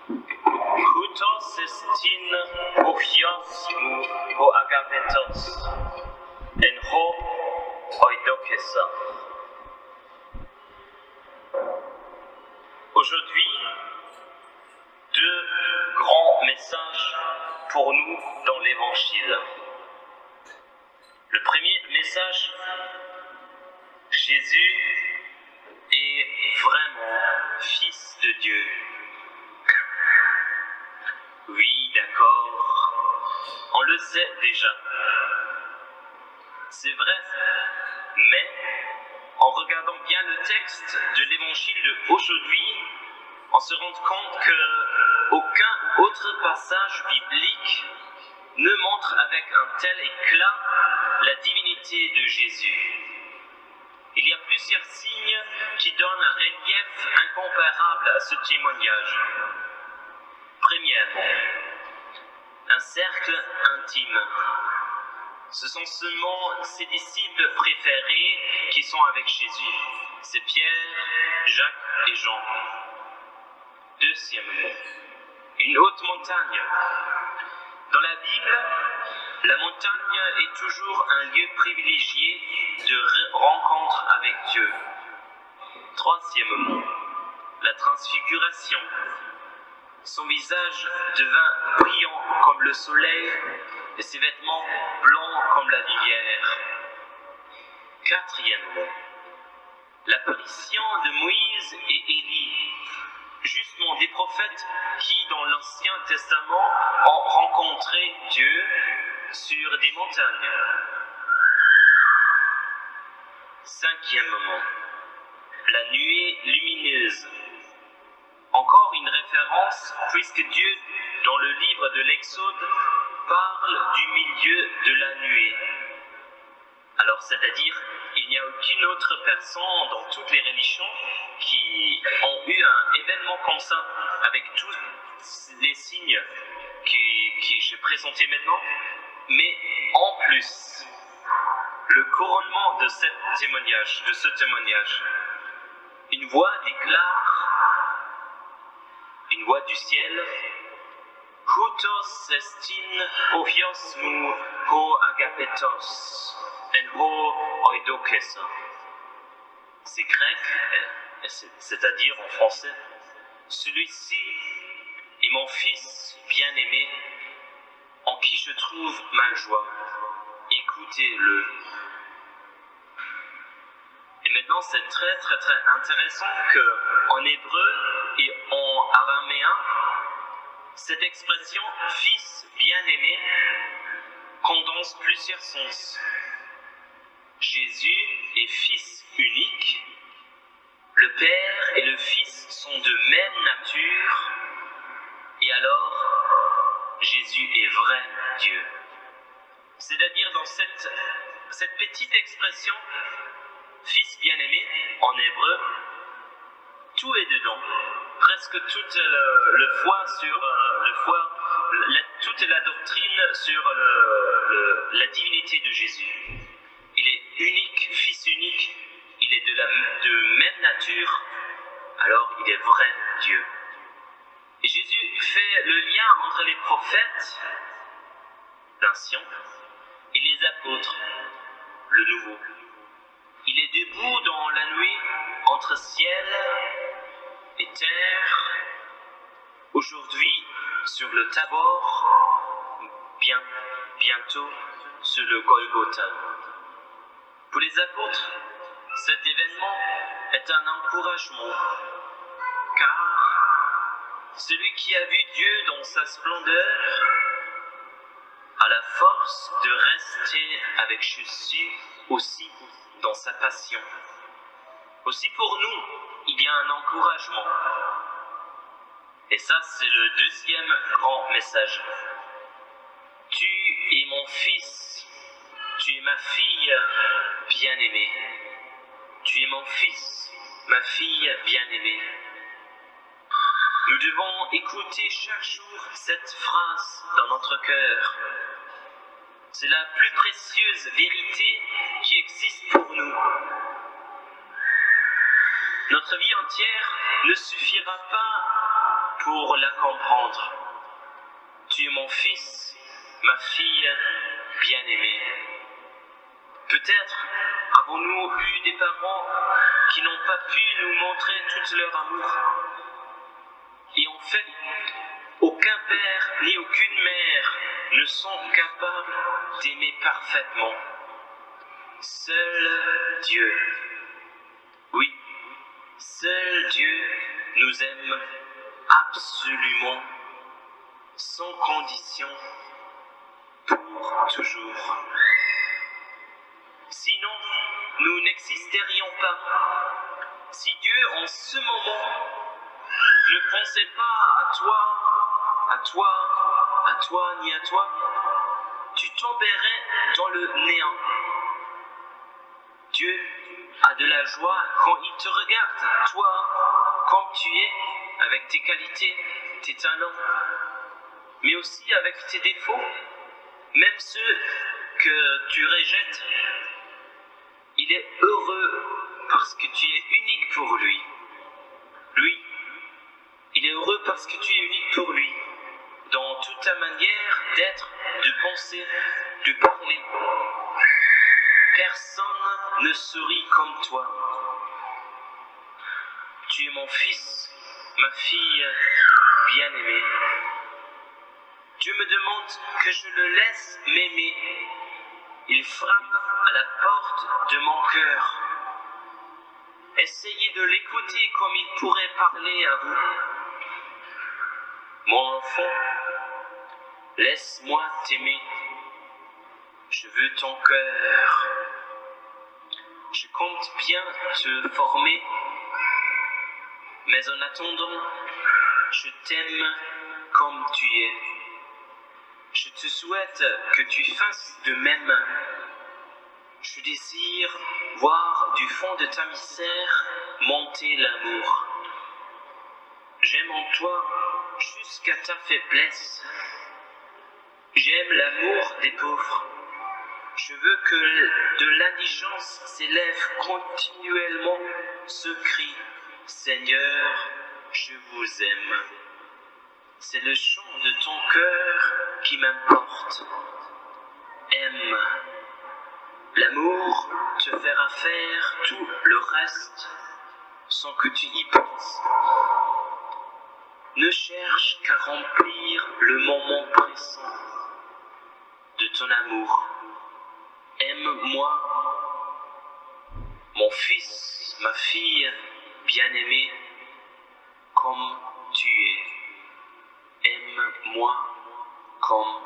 Koutos estin uchios mu ho agapetos, en ho oidokesa. Aujourd'hui, deux grands messages pour nous dans l'Évangile. Le premier message, Jésus est vraiment Fils de Dieu. Oui, d'accord, on le sait déjà. C'est vrai, mais en regardant bien le texte de l'Évangile d'aujourd'hui, on se rend compte qu'aucun autre passage biblique ne montre avec un tel éclat la divinité de Jésus. Il y a plusieurs signes qui donnent un relief incomparable à ce témoignage. Premièrement, un cercle intime. Ce sont seulement ses disciples préférés qui sont avec Jésus. C'est Pierre, Jacques et Jean. Deuxièmement, une haute montagne. Dans la Bible, la montagne est toujours un lieu privilégié de rencontre avec Dieu. Troisièmement, la transfiguration. Son visage devint brillant comme le soleil et ses vêtements blancs comme la lumière. Quatrièmement, l'apparition de Moïse et Élie, justement des prophètes qui, dans l'Ancien Testament, ont rencontré Dieu sur des montagnes. Cinquièmement, la nuée lumineuse. Encore une référence, puisque Dieu, dans le livre de l'Exode, parle du milieu de la nuée. Alors, c'est-à-dire, il n'y a aucune autre personne dans toutes les religions qui ont eu un événement comme ça, avec tous les signes que j'ai présentés maintenant, mais en plus, le couronnement de ce témoignage, une voix déclare, une voix du ciel, Koutos estin ochios mu ho agapetos, en ho oidokesa. C'est grec, c'est-à-dire en français, celui-ci est mon fils bien-aimé, en qui je trouve ma joie. Écoutez-le. Et maintenant, c'est très très très intéressant qu'en hébreu et en araméen, cette expression « fils bien-aimé » condense plusieurs sens. Jésus est fils unique. Le Père et le Fils sont de même nature. Et alors, Jésus est vrai Dieu. C'est-à-dire dans cette petite expression, fils bien-aimé, en hébreu, tout est dedans. Presque toute toute la doctrine sur la divinité de Jésus. Il est unique, fils unique, il est de même nature, alors il est vrai Dieu. Et Jésus fait le lien entre les prophètes, l'ancien, et les apôtres, le nouveau. Il est debout dans la nuit entre ciel et terre, aujourd'hui sur le Tabor, bientôt sur le Golgotha. Pour les apôtres, cet événement est un encouragement, car celui qui a vu Dieu dans sa splendeur a la force de rester avec Jésus aussi dans sa passion. Aussi pour nous, il y a un encouragement. Et ça, c'est le deuxième grand message. Tu es mon fils, tu es ma fille bien-aimée. Tu es mon fils, ma fille bien-aimée. Nous devons écouter chaque jour cette phrase dans notre cœur. C'est la plus précieuse vérité qui existe pour nous. Notre vie entière ne suffira pas pour la comprendre. Tu es mon fils, ma fille bien-aimée. Peut-être avons-nous eu des parents qui n'ont pas pu nous montrer tout leur amour. Et en fait, aucun père ni aucune mère ne sont capables d'aimer parfaitement. Seul Dieu, oui, seul Dieu nous aime absolument, sans condition, pour toujours. Sinon, nous n'existerions pas. Si Dieu, en ce moment, ne pensait pas à toi, ni à toi, tu tomberais dans le néant. Dieu a de la joie quand il te regarde, toi, comme tu es, avec tes qualités, tes talents, mais aussi avec tes défauts, même ceux que tu rejettes. Il est heureux parce que tu es unique pour lui. Lui, il est heureux parce que tu es unique pour lui, dans toute ta manière d'être, de penser, de parler. Personne ne sourit comme toi. Tu es mon fils, ma fille bien-aimée. Dieu me demande que je le laisse m'aimer. Il frappe à la porte de mon cœur. Essayez de l'écouter comme il pourrait parler à vous. Mon enfant, laisse-moi t'aimer. Je veux ton cœur. Je compte bien te former, mais en attendant, je t'aime comme tu es. Je te souhaite que tu fasses de même. Je désire voir du fond de ta misère monter l'amour. J'aime en toi jusqu'à ta faiblesse. J'aime l'amour des pauvres. Je veux que de l'indigence s'élève continuellement ce cri « Seigneur, je vous aime ». C'est le chant de ton cœur qui m'importe. Aime. L'amour te fera faire tout le reste sans que tu y penses. Ne cherche qu'à remplir le moment présent de ton amour. Aime-moi, mon fils, ma fille bien-aimée, comme tu es. Aime-moi comme